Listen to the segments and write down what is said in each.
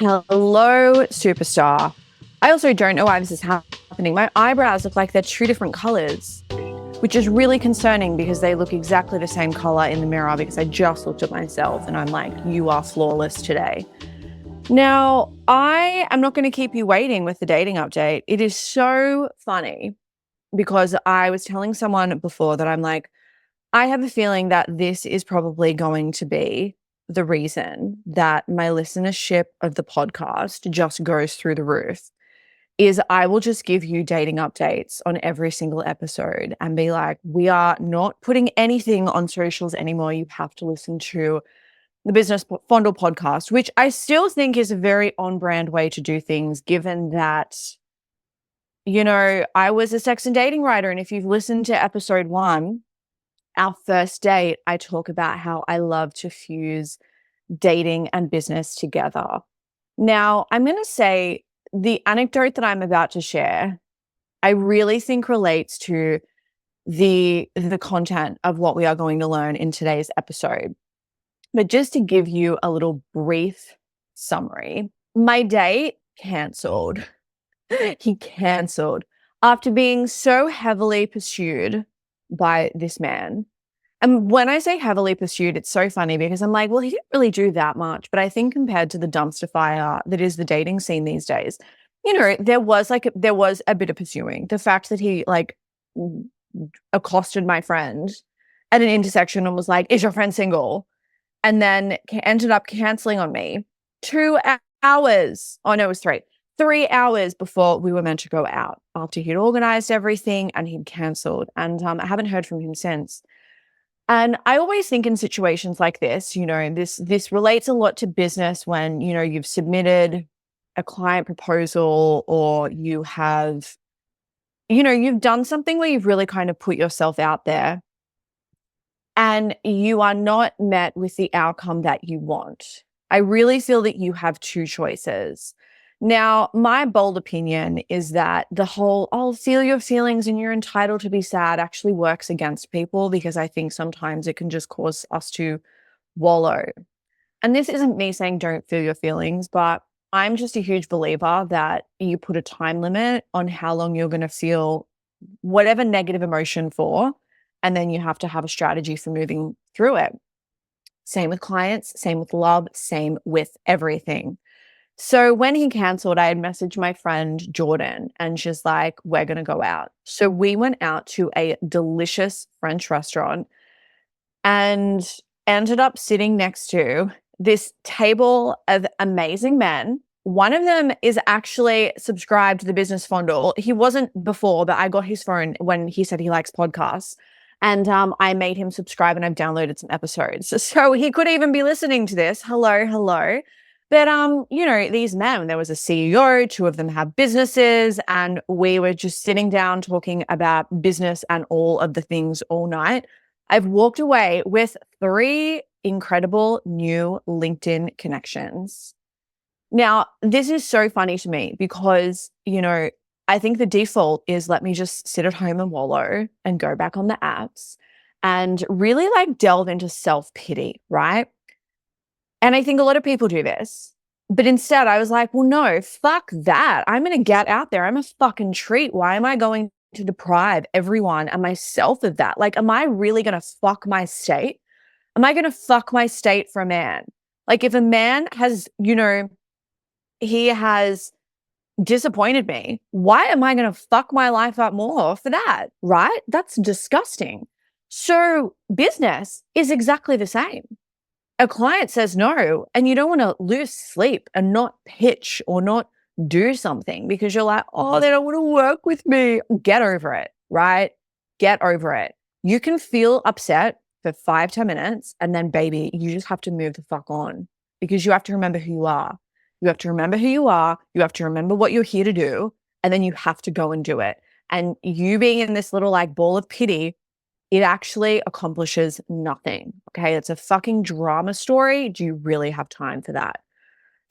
Hello, superstar. I also don't know why this is happening. My eyebrows look like they're two different colors, which is really concerning because they look exactly the same color in the mirror because I just looked at myself and I'm like, you are flawless today. Now, I am not going to keep you waiting with the dating update. It is so funny because I was telling someone before that I'm like, I have a feeling that this is probably going to be the reason that my listenership of the podcast just goes through the roof. Is I will just give you dating updates on every single episode and be like, we are not putting anything on socials anymore. You have to listen to the Business Fondle podcast, which I still think is a very on brand way to do things, given that, I was a sex and dating writer. And if you've listened to episode 1, our first date, I talk about how I love to fuse dating and business together. Now, I'm going to say the anecdote that I'm about to share, I really think relates to the content of what we are going to learn in today's episode. But just to give you a little brief summary, my date canceled. He canceled after being so heavily pursued by this man. And when I say heavily pursued, it's so funny because I'm like, well, he didn't really do that much. But I think compared to the dumpster fire that is the dating scene these days, there was a bit of pursuing. The fact that he accosted my friend at an intersection and was like, is your friend single? And then ended up canceling on me 2 hours. Oh, no, it was 3. 3 hours before we were meant to go out after he'd organized everything and he'd canceled. And I haven't heard from him since. And I always think in situations like this, this relates a lot to business when, you've submitted a client proposal or you have, you've done something where you've really kind of put yourself out there and you are not met with the outcome that you want. I really feel that you have 2 choices. Now, my bold opinion is that the whole, "I'll feel your feelings and you're entitled to be sad" actually works against people because I think sometimes it can just cause us to wallow. And this isn't me saying don't feel your feelings, but I'm just a huge believer that you put a time limit on how long you're going to feel whatever negative emotion for, and then you have to have a strategy for moving through it. Same with clients, same with love, same with everything. So when he canceled, I had messaged my friend Jordan and she's like, we're going to go out. So we went out to a delicious French restaurant and ended up sitting next to this table of amazing men. One of them is actually subscribed to the Business Fondle. He wasn't before, but I got his phone when he said he likes podcasts. And I made him subscribe and I've downloaded some episodes. So he could even be listening to this. Hello. But, these men, there was a CEO, 2 of them have businesses, and we were just sitting down talking about business and all of the things all night. I've walked away with 3 incredible new LinkedIn connections. Now, this is so funny to me because, I think the default is let me just sit at home and wallow and go back on the apps and really delve into self-pity, right? And I think a lot of people do this. But instead, I was like, well, no, fuck that. I'm going to get out there. I'm a fucking treat. Why am I going to deprive everyone and myself of that? Am I really going to fuck my state? Am I going to fuck my state for a man? If a man has, he has disappointed me, why am I going to fuck my life up more for that? Right? That's disgusting. So business is exactly the same. A client says no, and you don't want to lose sleep and not pitch or not do something because you're like, oh, they don't want to work with me. Get over it, right? Get over it. You can feel upset for 5-10 minutes and then, baby, you just have to move the fuck on because you have to remember who you are. You have to remember who you are. You have to remember what you're here to do, and then you have to go and do it. And you being in this little ball of pity, it actually accomplishes nothing. Okay. It's a fucking drama story. Do you really have time for that?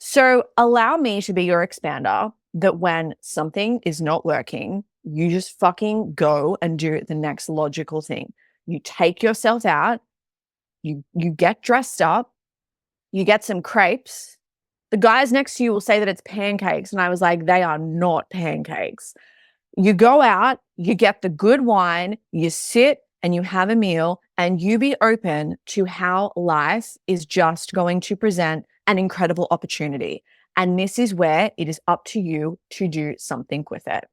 So allow me to be your expander that when something is not working, you just fucking go and do the next logical thing. You take yourself out, you get dressed up, you get some crepes, The guys next to you will say that it's pancakes. And I was like, they are not pancakes. You go out, you get the good wine, you sit and you have a meal, and you be open to how life is just going to present an incredible opportunity. And this is where it is up to you to do something with it.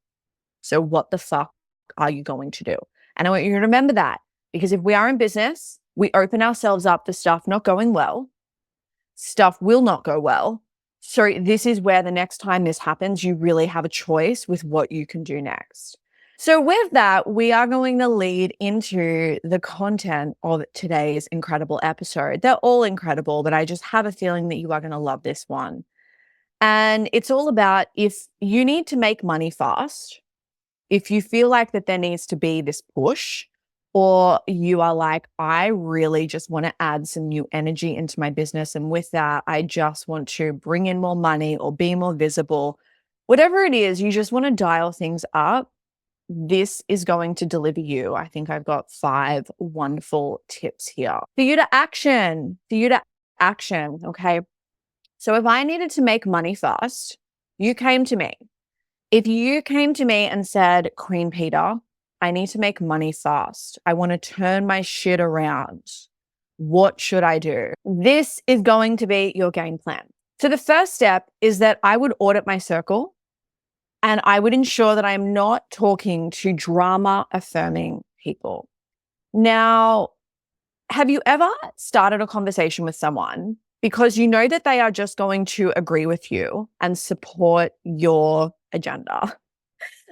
So what the fuck are you going to do? And I want you to remember that, because if we are in business, we open ourselves up to stuff not going well. Stuff will not go well. So this is where the next time this happens, you really have a choice with what you can do next. So with that, we are going to lead into the content of today's incredible episode. They're all incredible, but I just have a feeling that you are going to love this one. And it's all about, if you need to make money fast, if you feel like that there needs to be this push, or you are like, I really just want to add some new energy into my business. And with that, I just want to bring in more money or be more visible. Whatever it is, you just want to dial things up. This is going to deliver you. I think I've got 5 wonderful tips here for you to action, Okay. So if I needed to make money fast, you came to me. If you came to me and said, Queen Peta, I need to make money fast. I want to turn my shit around. What should I do? This is going to be your game plan. So the first step is that I would audit my circle, and I would ensure that I'm not talking to drama affirming people. Now, have you ever started a conversation with someone because you know that they are just going to agree with you and support your agenda?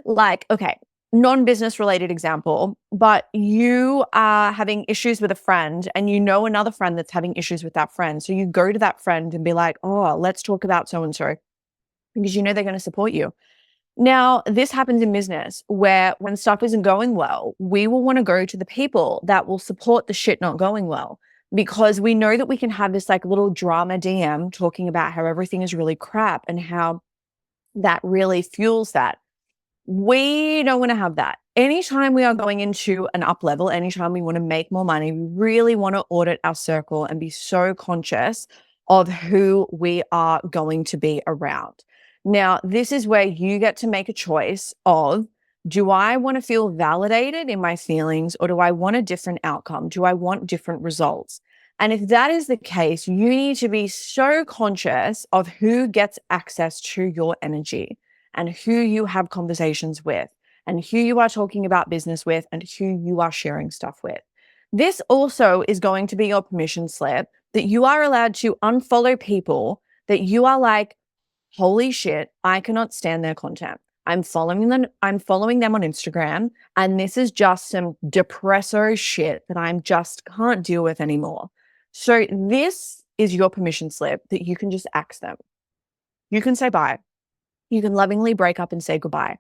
Like, okay, non-business related example, but you are having issues with a friend and you know another friend that's having issues with that friend. So you go to that friend and be like, oh, let's talk about so-and-so, because you know they're going to support you. Now, this happens in business where when stuff isn't going well, we will want to go to the people that will support the shit not going well, because we know that we can have this like little drama DM talking about how everything is really crap and how that really fuels that. We don't want to have that. Anytime we are going into an up level, anytime we want to make more money, we really want to audit our circle and be so conscious of who we are going to be around. Now, this is where you get to make a choice of, do I want to feel validated in my feelings, or do I want a different outcome? Do I want different results? And if that is the case, you need to be so conscious of who gets access to your energy and who you have conversations with and who you are talking about business with and who you are sharing stuff with. This also is going to be your permission slip that you are allowed to unfollow people that you are like, holy shit, I cannot stand their content. I'm following them on Instagram, and this is just some depresso shit that I'm just can't deal with anymore. So this is your permission slip that you can just axe them. You can say bye. You can lovingly break up and say goodbye.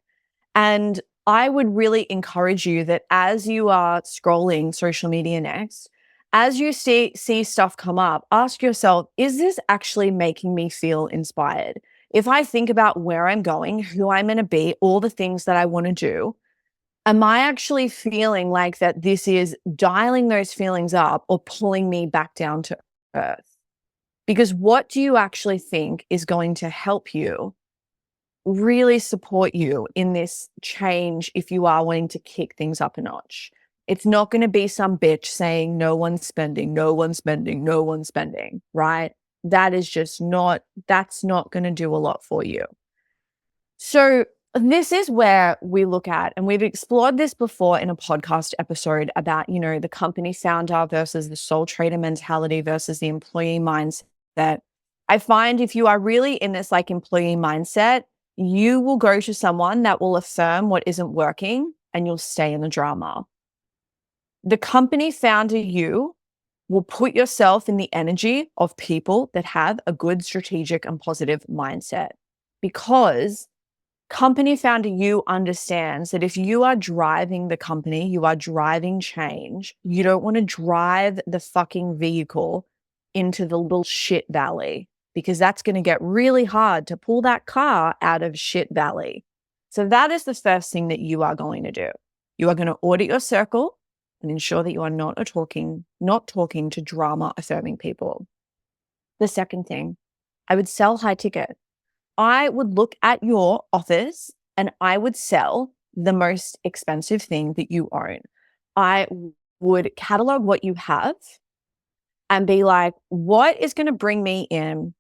And I would really encourage you that as you are scrolling social media next, as you see stuff come up, ask yourself, is this actually making me feel inspired? If I think about where I'm going, who I'm going to be, all the things that I want to do, am I actually feeling like that this is dialing those feelings up or pulling me back down to earth? Because what do you actually think is going to help you really support you in this change if you are wanting to kick things up a notch? It's not going to be some bitch saying no one's spending, no one's spending, no one's spending, right? That's not going to do a lot for you. So this is where we look at, and we've explored this before in a podcast episode about, the company founder versus the sole trader mentality versus the employee mindset. I find if you are really in this like employee mindset, you will go to someone that will affirm what isn't working and you'll stay in the drama. The company founder you will put yourself in the energy of people that have a good strategic and positive mindset, because company founder you understands that if you are driving the company, you are driving change. You don't want to drive the fucking vehicle into the little shit valley, because that's going to get really hard to pull that car out of shit valley. So that is the first thing that you are going to do. You are going to audit your circle and ensure that you are not talking to drama affirming people. The second thing I would sell high ticket. I would look at your offers and I would sell the most expensive thing that you own. I would catalog what you have and be like, what is going to bring me in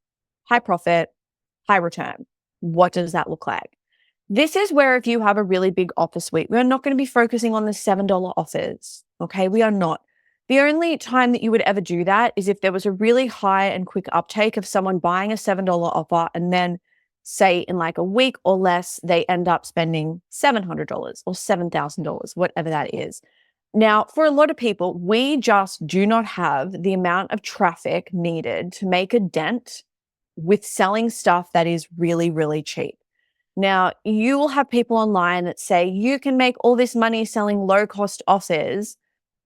high profit, high return? What does that look like? This is where if you have a really big offer suite, we're not going to be focusing on the $7 offers. Okay. We are not. The only time that you would ever do that is if there was a really high and quick uptake of someone buying a $7 offer and then say in like a week or less, they end up spending $700 or $7,000, whatever that is. Now, for a lot of people, we just do not have the amount of traffic needed to make a dent with selling stuff that is really, really cheap. Now, you will have people online that say you can make all this money selling low cost offers,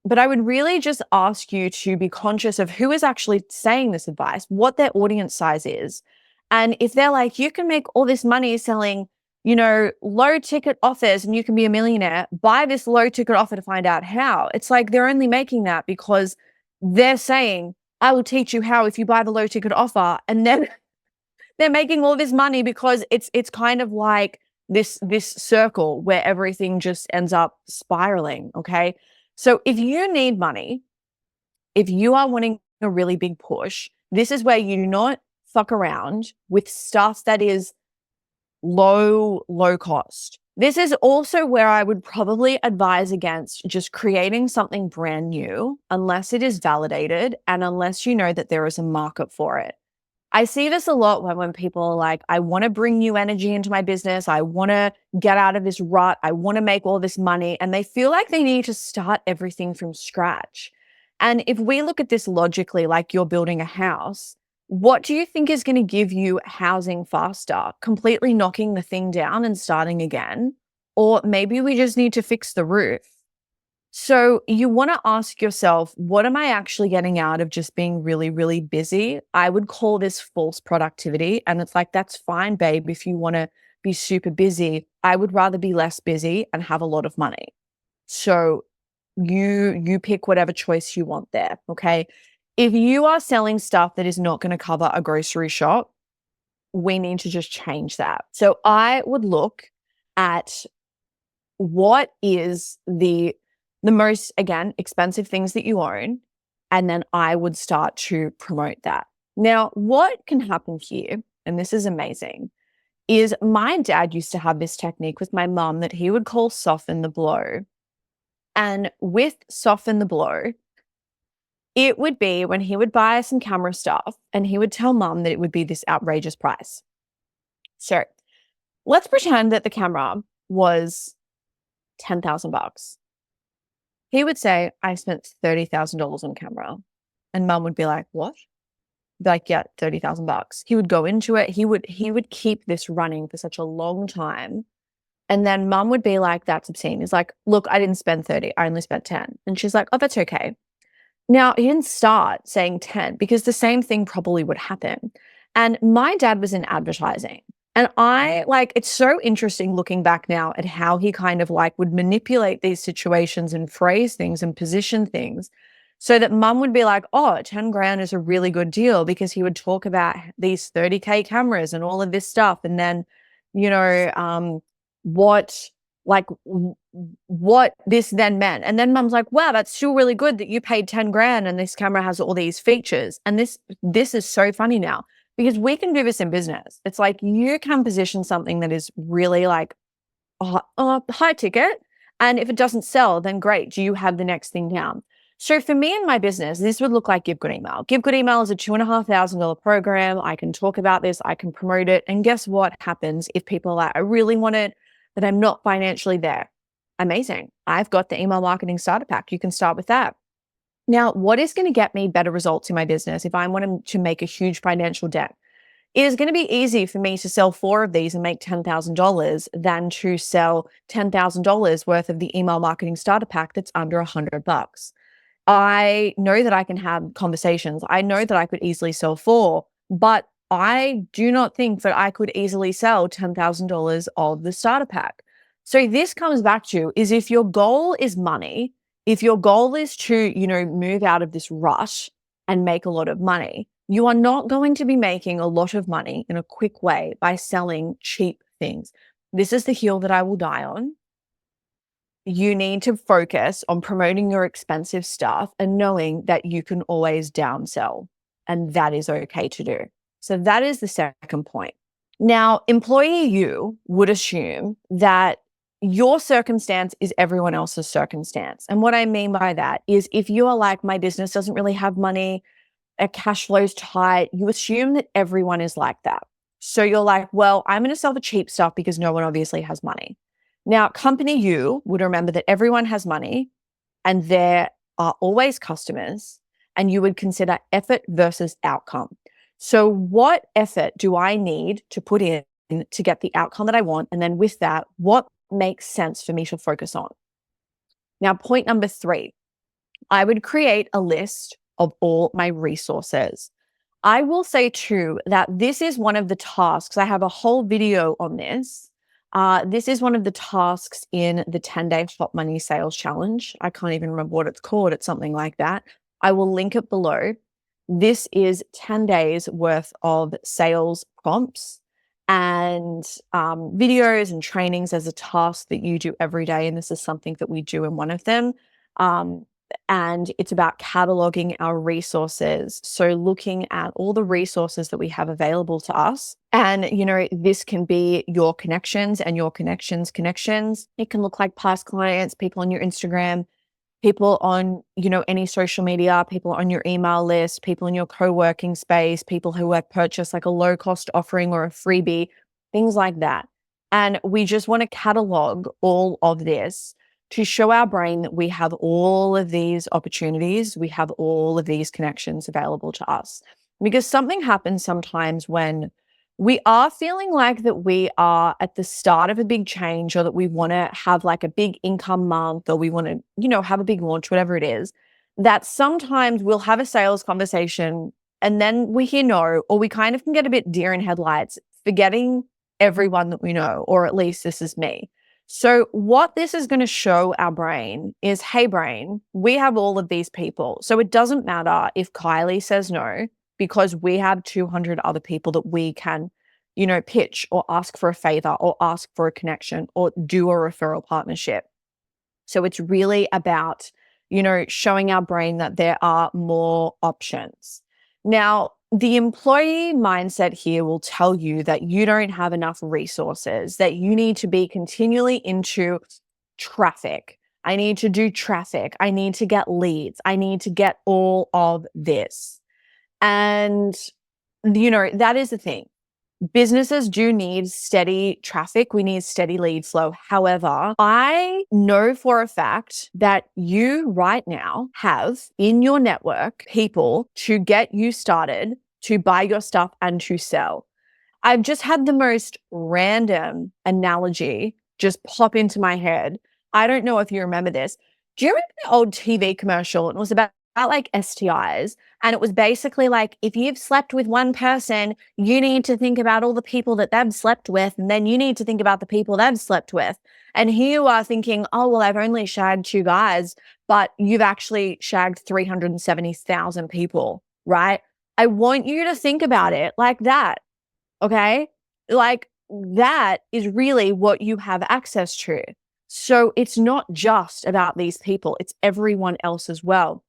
but I would really just ask you to be conscious of who is actually saying this advice, what their audience size is. And if they're like, you can make all this money selling, low ticket offers and you can be a millionaire, buy this low ticket offer to find out how. It's like they're only making that because they're saying, I will teach you how if you buy the low ticket offer. And then they're making all this money because it's kind of like this circle where everything just ends up spiraling. Okay. So if you need money, if you are wanting a really big push, this is where you do not fuck around with stuff that is low cost. This is also where I would probably advise against just creating something brand new unless it is validated and unless you know that there is a market for it. I see this a lot when people are like, I want to bring new energy into my business. I want to get out of this rut. I want to make all this money. And they feel like they need to start everything from scratch. And if we look at this logically, like you're building a house, what do you think is going to give you housing faster? Completely knocking the thing down and starting again? Or maybe we just need to fix the roof. So you want to ask yourself, what am I actually getting out of just being really, really busy? I would call this false productivity. And it's like, that's fine, babe. If you want to be super busy, I would rather be less busy and have a lot of money. So you pick whatever choice you want there. Okay. If you are selling stuff that is not going to cover a grocery shop, we need to just change that. So I would look at what is the most, again, expensive things that you own. And then I would start to promote that. Now, what can happen here, and this is amazing, is my dad used to have this technique with my mum that he would call soften the blow. And with soften the blow, it would be when he would buy some camera stuff and he would tell mum that it would be this outrageous price. So let's pretend that the camera was $10,000. He would say, I spent $30,000 on camera. And mum would be like, what? Be like, yeah, $30,000. He would go into it. He would keep this running for such a long time. And then mum would be like, that's obscene. He's like, look, I didn't spend 30. I only spent 10. And she's like, oh, that's okay. Now, he didn't start saying 10 because the same thing probably would happen. And my dad was in advertising. And it's so interesting looking back now at how he kind of would manipulate these situations and phrase things and position things so that mum would be like, oh, 10 grand is a really good deal because he would talk about these 30K cameras and all of this stuff. And then, what this then meant. And then mum's like, wow, that's still really good that you paid 10 grand and this camera has all these features. And this is so funny now because we can do this in business. It's like you can position something that is really high ticket. And if it doesn't sell, then great. Do you have the next thing down? So for me and my business, this would look like Give Good Email. Give Good Email is a $2,500 program. I can talk about this. I can promote it. And guess what happens if people are like, I really want it, but I'm not financially there? Amazing. I've got the email marketing starter pack. You can start with that. Now, what is going to get me better results in my business if I want to make a huge financial dent? It is going to be easy for me to sell 4 of these and make $10,000 than to sell $10,000 worth of the email marketing starter pack that's under $100. I know that I can have conversations. I know that I could easily sell 4, but I do not think that I could easily sell $10,000 of the starter pack. So this comes back to is if your goal is money, if your goal is to, move out of this rush and make a lot of money, You are not going to be making a lot of money in a quick way by selling cheap things. This is the hill that I will die on. You need to focus on promoting your expensive stuff and knowing that you can always downsell, and that is okay to do. So that is the second point. Now, employee you would assume that your circumstance is everyone else's circumstance. And what I mean by that is if you are like, my business doesn't really have money, a cash flow's tight, you assume that everyone is like that. So you're like, well, I'm going to sell the cheap stuff because no one obviously has money. Now, company you would remember that everyone has money and there are always customers, and you would consider effort versus outcome. So what effort do I need to put in to get the outcome that I want? And then with that, what makes sense for me to focus on? Now, point number 3, I would create a list of all my resources. I will say too that this is one of the tasks. I have a whole video on this. This is one of the tasks in the 10-day Hot Money Sales Challenge. I can't even remember what it's called. It's something like that. I will link it below. This is 10 days worth of sales prompts and videos and trainings as a task that you do every day. And this is something that we do in one of them. And it's about cataloging our resources. So looking at all the resources that we have available to us. And, this can be your connections and your connections. It can look like past clients, people on your Instagram, people on, any social media, people on your email list, people in your co-working space, people who have purchased like a low-cost offering or a freebie, things like that. And we just want to catalog all of this to show our brain that we have all of these opportunities, we have all of these connections available to us. Because something happens sometimes when we are feeling like that we are at the start of a big change, or that we want to have like a big income month, or we want to, have a big launch, whatever it is, that sometimes we'll have a sales conversation and then we hear no, or we kind of can get a bit deer in headlights, forgetting everyone that we know, or at least this is me. So what this is going to show our brain is, hey brain, we have all of these people. So it doesn't matter if Kylie says no, because we have 200 other people that we can, pitch or ask for a favor or ask for a connection or do a referral partnership. So it's really about, showing our brain that there are more options. Now, the employee mindset here will tell you that you don't have enough resources, that you need to be continually into traffic. I need to do traffic. I need to get leads. I need to get all of this. And, that is the thing. Businesses do need steady traffic. We need steady lead flow. However, I know for a fact that you right now have in your network people to get you started, to buy your stuff and to sell. I've just had the most random analogy just pop into my head. I don't know if you remember this. Do you remember the old TV commercial? It was about like STIs. And it was basically like, if you've slept with one person, you need to think about all the people that they've slept with. And then you need to think about the people they've slept with. And here you are thinking, oh, well, I've only shagged 2 guys, but you've actually shagged 370,000 people, right? I want you to think about it like that. Okay. Like that is really what you have access to. So it's not just about these people, it's everyone else as well.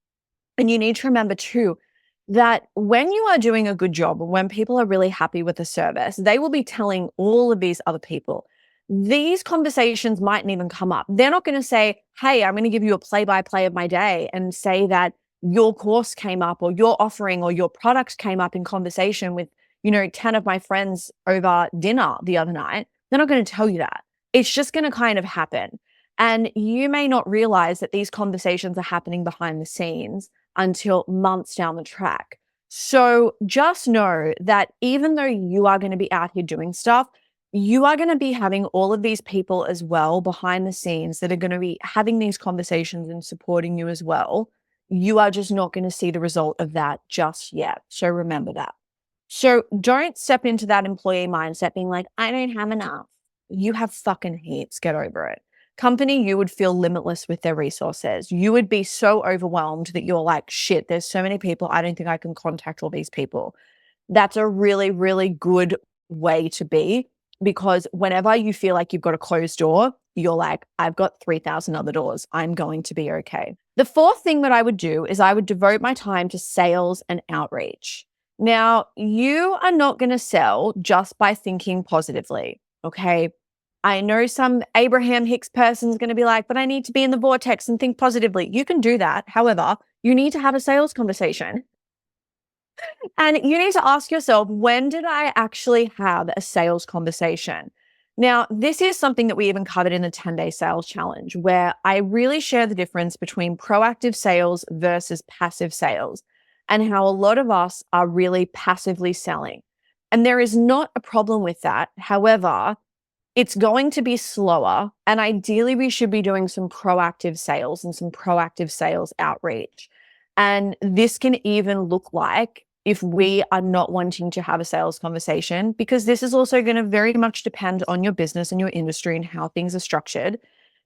And you need to remember too, that when you are doing a good job, when people are really happy with the service, they will be telling all of these other people. These conversations mightn't even come up. They're not going to say, hey, I'm going to give you a play-by-play of my day and say that your course came up or your offering or your product came up in conversation with, 10 of my friends over dinner the other night. They're not going to tell you that. It's just going to kind of happen. And you may not realize that these conversations are happening behind the scenes until months down the track. So just know that even though you are going to be out here doing stuff, you are going to be having all of these people as well behind the scenes that are going to be having these conversations and supporting you as well. You are just not going to see the result of that just yet. So remember that. So don't step into that employee mindset being like, I don't have enough. You have fucking heaps. Get over it. company, you would feel limitless with their resources. You would be so overwhelmed that you're like, shit, there's so many people. I don't think I can contact all these people. That's a really, really good way to be, because whenever you feel like you've got a closed door, you're like, I've got 3,000 other doors. I'm going to be okay. The fourth thing that I would do is I would devote my time to sales and outreach. Now, you are not going to sell just by thinking positively, okay? I know some Abraham Hicks person is going to be like, but I need to be in the vortex and think positively. You can do that. However, you need to have a sales conversation. And you need to ask yourself, when did I actually have a sales conversation? Now, this is something that we even covered in the 10-day sales challenge, where I really share the difference between proactive sales versus passive sales, and how a lot of us are really passively selling. And there is not a problem with that. However, it's going to be slower. And ideally, we should be doing some proactive sales and some proactive sales outreach. And this can even look like, if we are not wanting to have a sales conversation, because this is also going to very much depend on your business and your industry and how things are structured.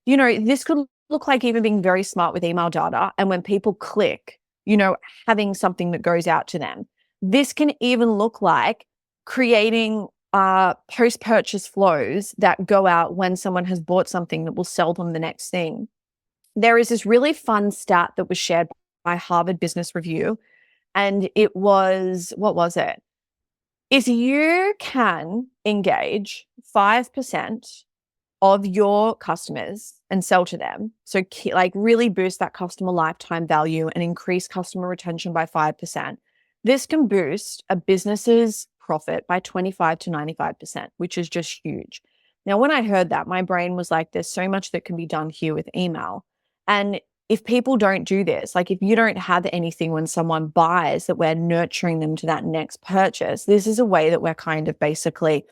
This could look like even being very smart with email data. And when people click, having something that goes out to them. This can even look like creating post-purchase flows that go out when someone has bought something that will sell them the next thing. There is this really fun stat that was shared by Harvard Business Review, and it was, what was it? If you can engage 5% of your customers and sell to them, so like really boost that customer lifetime value and increase customer retention by 5%, this can boost a business's profit by 25 to 95%, which is just huge. Now, when I heard that, my brain was like, there's so much that can be done here with email. And if people don't do this, like if you don't have anything when someone buys that we're nurturing them to that next purchase, this is a way that we're kind of basically,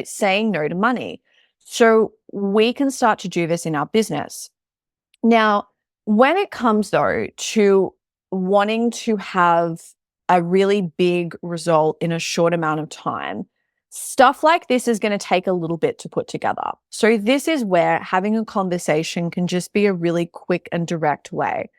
saying no to money. So we can start to do this in our business. Now, when it comes though to wanting to have a really big result in a short amount of time, stuff like this is going to take a little bit to put together. So this is where having a conversation can just be a really quick and direct way.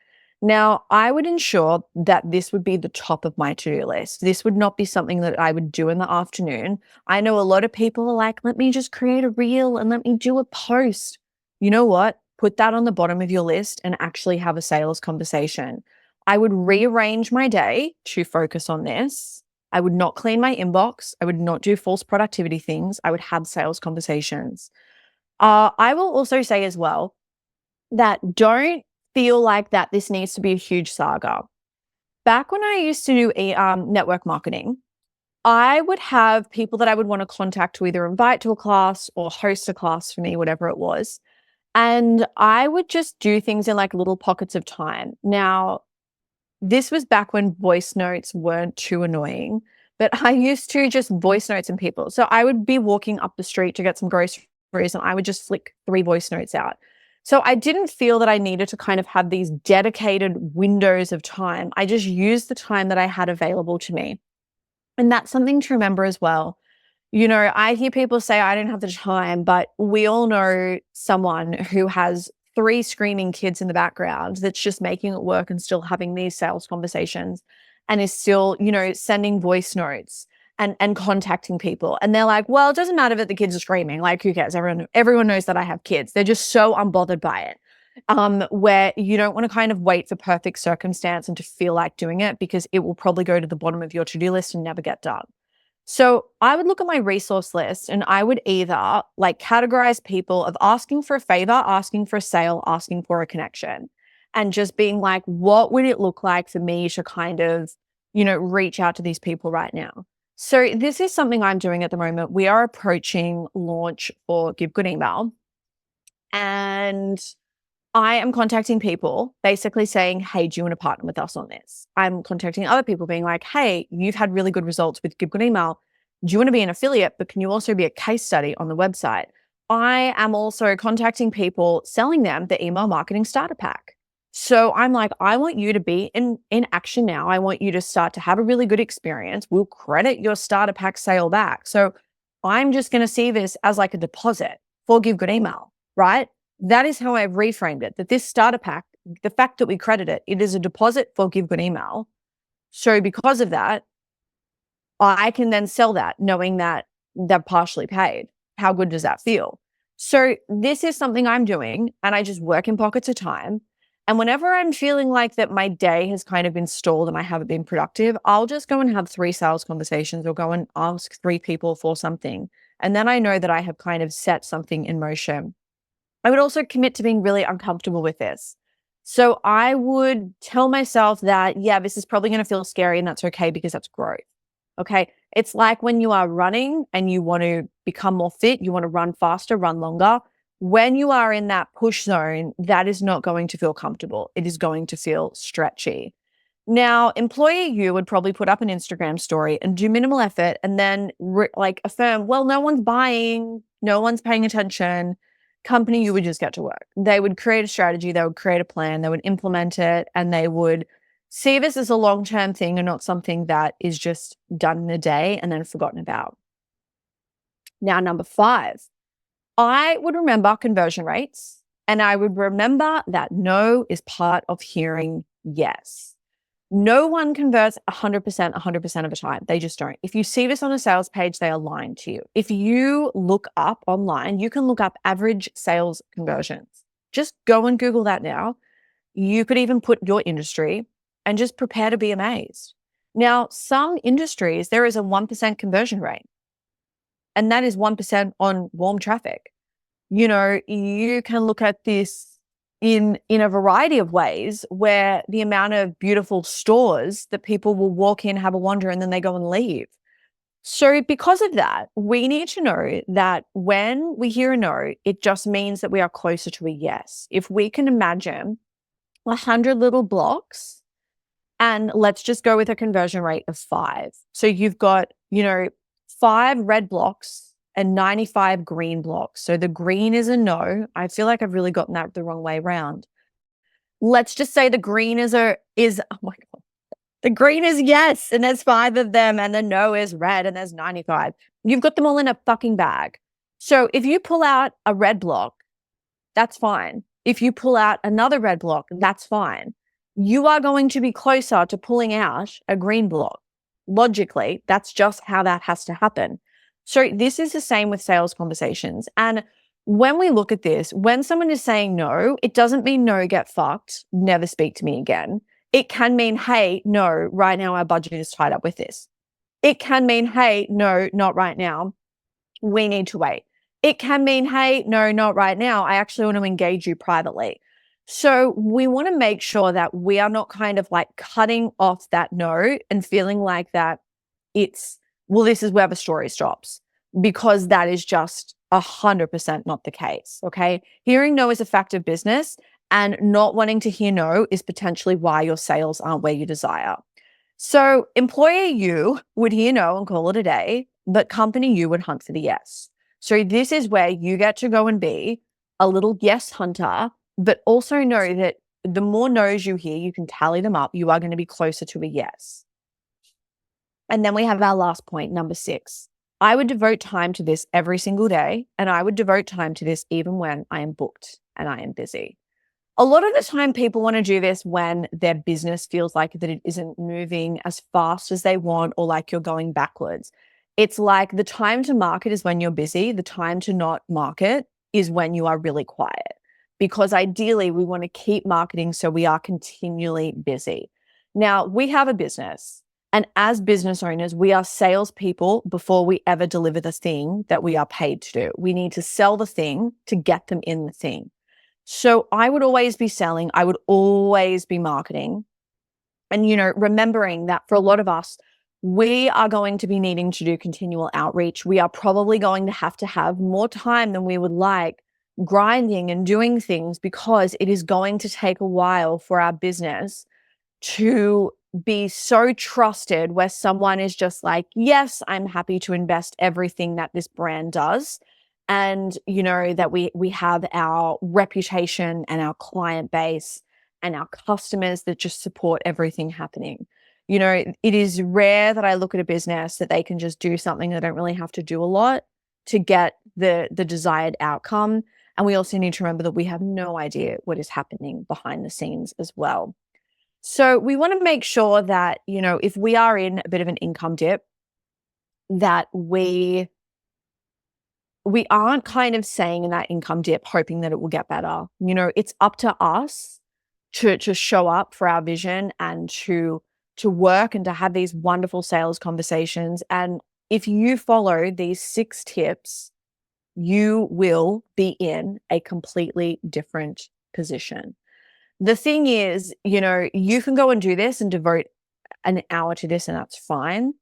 Now, I would ensure that this would be the top of my to-do list. This would not be something that I would do in the afternoon. I know a lot of people are like, let me just create a reel and let me do a post. You know what? Put that on the bottom of your list and actually have a sales conversation. I would rearrange my day to focus on this. I would not clean my inbox. I would not do false productivity things. I would have sales conversations. I will also say as well that don't feel like that this needs to be a huge saga. Back when I used to do network marketing, I would have people that I would want to contact to either invite to a class or host a class for me, whatever it was. And I would just do things in like little pockets of time. Now, this was back when voice notes weren't too annoying, but I used to just voice notes in people. So I would be walking up the street to get some groceries and I would just flick 3 voice notes out. So I didn't feel that I needed to kind of have these dedicated windows of time. I just used the time that I had available to me. And that's something to remember as well. I hear people say, I don't have the time, but we all know someone who has 3 screaming kids in the background that's just making it work and still having these sales conversations and is still, sending voice notes and contacting people. And they're like, well, it doesn't matter that the kids are screaming. Like, who cares? Everyone knows that I have kids. They're just so unbothered by it. Where you don't want to kind of wait for perfect circumstance and to feel like doing it, because it will probably go to the bottom of your to-do list and never get done. So I would look at my resource list and I would either like categorize people of asking for a favor, asking for a sale, asking for a connection, and just being like, what would it look like for me to kind of, reach out to these people right now? So this is something I'm doing at the moment. We are approaching launch for Give Good Email, and I am contacting people basically saying, hey, do you want to partner with us on this? I'm contacting other people being like, hey, you've had really good results with Give Good Email. Do you want to be an affiliate, but can you also be a case study on the website? I am also contacting people selling them the email marketing starter pack. So I'm like, I want you to be in action now. I want you to start to have a really good experience. We'll credit your starter pack sale back. So I'm just going to see this as like a deposit for Give Good Email, right? That is how I've reframed it, that this starter pack, the fact that we credit it, it is a deposit for Give Good Email. So because of that, I can then sell that knowing that they're partially paid. How good does that feel? So this is something I'm doing, and I just work in pockets of time. And whenever I'm feeling like that my day has kind of been stalled and I haven't been productive, I'll just go and have 3 sales conversations or go and ask 3 people for something. And then I know that I have kind of set something in motion. I would also commit to being really uncomfortable with this. So I would tell myself that, yeah, this is probably going to feel scary and that's okay because that's growth. Okay. It's like when you are running and you want to become more fit, you want to run faster, run longer. When you are in that push zone, that is not going to feel comfortable. It is going to feel stretchy. Now, employee you would probably put up an Instagram story and do minimal effort and then like affirm, well, no one's buying, no one's paying attention. Company you would just get to work. They would create a strategy, they would create a plan, they would implement it, and they would see this as a long-term thing and not something that is just done in a day and then forgotten about. Now, number 5, I would remember conversion rates and I would remember that no is part of hearing yes. No one converts 100% of the time. They just don't. If you see this on a sales page, they are lying to you. If you look up online, you can look up average sales conversions. Just go and Google that now. You could even put your industry and just prepare to be amazed. Now, some industries, there is a 1% conversion rate, and that is 1% on warm traffic. You know, you can look at this in a variety of ways where the amount of beautiful stores that people will walk in, have a wander, and then they go and leave. So because of that, we need to know that when we hear a no, it just means that we are closer to a yes. If we can imagine 100 little blocks, and let's just go with a conversion rate of 5. So you've got, 5 red blocks and 95 green blocks. So the green is a no. I feel like I've really gotten that the wrong way around. Let's just say the green is oh my God. The green is yes, and there's 5 of them, and the no is red, and there's 95. You've got them all in a fucking bag. So if you pull out a red block, that's fine. If you pull out another red block, that's fine. You are going to be closer to pulling out a green block. Logically, that's just how that has to happen. So this is the same with sales conversations. And when we look at this, when someone is saying no, it doesn't mean no, get fucked, never speak to me again. It can mean, hey, no, right now our budget is tied up with this. It can mean, hey, no, not right now. We need to wait. It can mean, hey, no, not right now. I actually want to engage you privately. So we want to make sure that we are not kind of like cutting off that no and feeling like that it's, well, this is where the story stops, because that is just 100% not the case. Okay. Hearing no is a fact of business, and not wanting to hear no is potentially why your sales aren't where you desire. So employer you would hear no and call it a day, but company you would hunt for the yes. So this is where you get to go and be a little yes hunter, but also know that the more no's you hear, you can tally them up. You are going to be closer to a yes. And then we have our last point, number 6. I would devote time to this every single day, and I would devote time to this even when I am booked and I am busy. A lot of the time people want to do this when their business feels like that it isn't moving as fast as they want, or like you're going backwards. It's like the time to market is when you're busy. The time to not market is when you are really quiet, because ideally we want to keep marketing so we are continually busy. Now, we have a business, and as business owners, we are salespeople before we ever deliver the thing that we are paid to do. We need to sell the thing to get them in the thing. So I would always be selling. I would always be marketing. And, remembering that for a lot of us, we are going to be needing to do continual outreach. We are probably going to have more time than we would like grinding and doing things, because it is going to take a while for our business to be so trusted where someone is just like, yes, I'm happy to invest everything that this brand does. And, that we have our reputation and our client base and our customers that just support everything happening. It is rare that I look at a business that they can just do something. They don't really have to do a lot to get the desired outcome. And we also need to remember that we have no idea what is happening behind the scenes as well. So we want to make sure that, if we are in a bit of an income dip, that we aren't kind of saying in that income dip, hoping that it will get better. It's up to us to show up for our vision and to work and to have these wonderful sales conversations. And if you follow these 6 tips, you will be in a completely different position. The thing is, you can go and do this and devote an hour to this, and that's fine.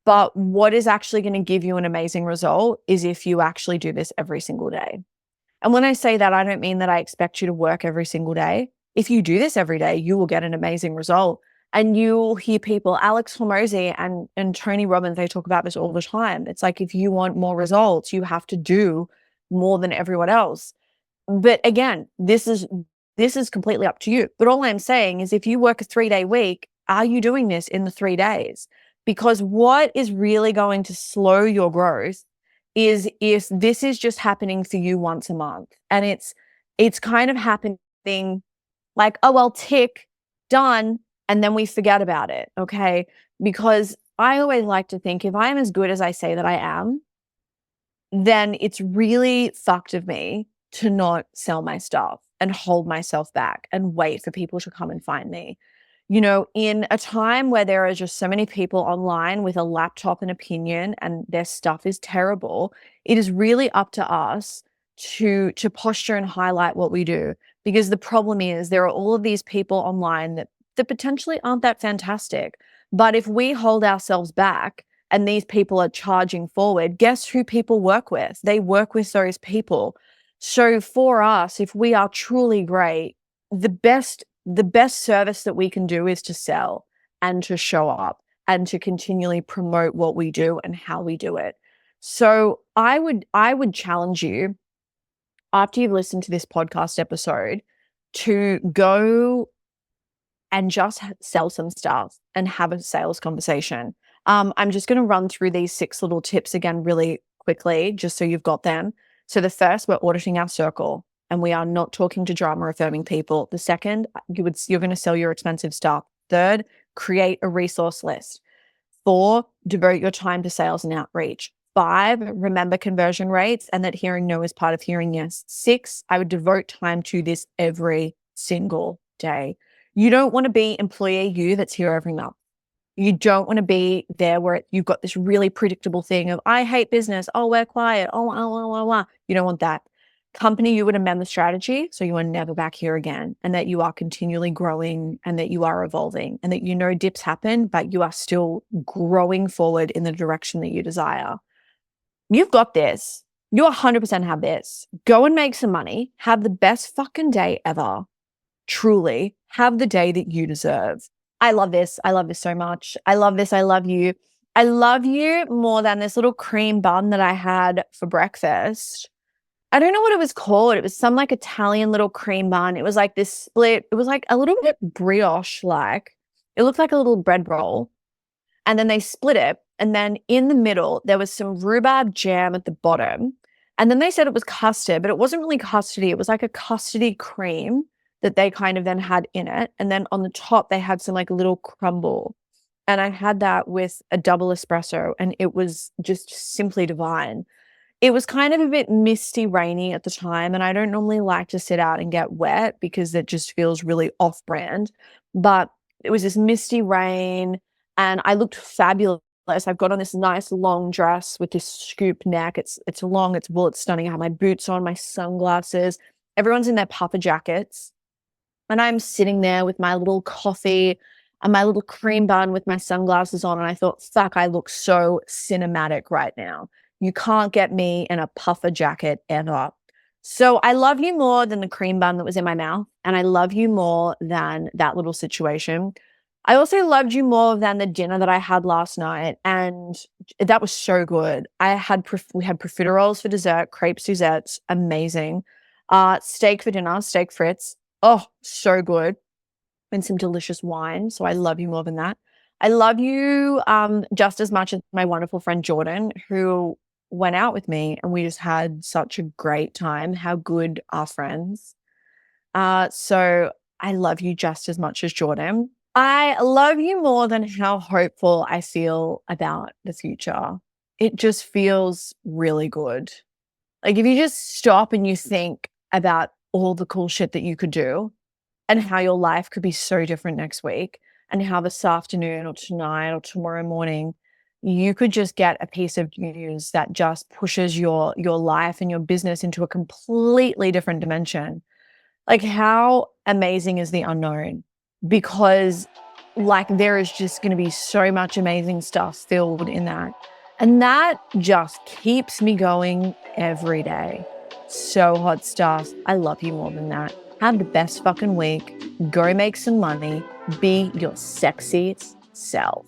But what is actually going to give you an amazing result is if you actually do this every single day. And when I say that, I don't mean that I expect you to work every single day. If you do this every day, you will get an amazing result. And you'll hear people, Alex Hormozy and Tony Robbins, they talk about this all the time. It's like, if you want more results, you have to do more than everyone else. But again, this is completely up to you. But all I'm saying is, if you work a 3-day week, are you doing this in the 3 days? Because what is really going to slow your growth is if this is just happening for you once a month, and it's kind of happening like, oh, well, tick, done, and then we forget about it, okay? Because I always like to think, if I am as good as I say that I am, then it's really fucked of me to not sell my stuff and hold myself back and wait for people to come and find me. In a time where there are just so many people online with a laptop and opinion and their stuff is terrible, it is really up to us to posture and highlight what we do. Because the problem is, there are all of these people online that potentially aren't that fantastic. But if we hold ourselves back and these people are charging forward, guess who people work with? They work with those people. So for us, if we are truly great, the best service that we can do is to sell and to show up and to continually promote what we do and how we do it. So I would challenge you, after you've listened to this podcast episode, to go and just sell some stuff and have a sales conversation. I'm just going to run through these 6 little tips again really quickly, just so you've got them. So the first, we're auditing our circle, and we are not talking to drama affirming people. The second, you're going to sell your expensive stuff. Third, create a resource list. 4, devote your time to sales and outreach. 5, remember conversion rates and that hearing no is part of hearing yes. 6, I would devote time to this every single day. You don't want to be employee you that's here every month. You don't want to be there where you've got this really predictable thing of, I hate business. Oh, we're quiet. Oh. You don't want that. Company, you would amend the strategy so you are never back here again, and that you are continually growing and that you are evolving and that dips happen, but you are still growing forward in the direction that you desire. You've got this. You 100% have this. Go and make some money. Have the best fucking day ever. Truly, have the day that you deserve. I love this. I love this so much. I love this. I love you. I love you more than this little cream bun that I had for breakfast. I don't know what it was called. It was some like Italian little cream bun. It was like this split. It was like a little bit brioche-like. It looked like a little bread roll. And then they split it. And then in the middle, there was some rhubarb jam at the bottom. And then they said it was custard, but it wasn't really custardy. It was like a custardy cream that they kind of then had in it. And then on the top, they had some like little crumble. And I had that with a double espresso, and it was just simply divine. It was kind of a bit misty, rainy at the time, and I don't normally like to sit out and get wet because it just feels really off-brand. But it was this misty rain, and I looked fabulous. I've got on this nice long dress with this scoop neck. It's long, it's wool, it's stunning. I have my boots on, my sunglasses. Everyone's in their puffer jackets. And I'm sitting there with my little coffee and my little cream bun with my sunglasses on. And I thought, fuck, I look so cinematic right now. You can't get me in a puffer jacket ever. So I love you more than the cream bun that was in my mouth. And I love you more than that little situation. I also loved you more than the dinner that I had last night. And that was so good. We had profiteroles for dessert, crepes Suzettes, amazing. Steak for dinner, steak frites. Oh, so good. And some delicious wine. So I love you more than that. I love you just as much as my wonderful friend Jordan, who went out with me and we just had such a great time. How good are friends? So I love you just as much as Jordan. I love you more than how hopeful I feel about the future. It just feels really good. Like if you just stop and you think about all the cool shit that you could do and how your life could be so different next week and how this afternoon or tonight or tomorrow morning you could just get a piece of news that just pushes your life and your business into a completely different dimension. Like how amazing is the unknown? Because like there is just going to be so much amazing stuff filled in that. And that just keeps me going every day. So hot stuff. I love you more than that. Have the best fucking week. Go make some money. Be your sexy self.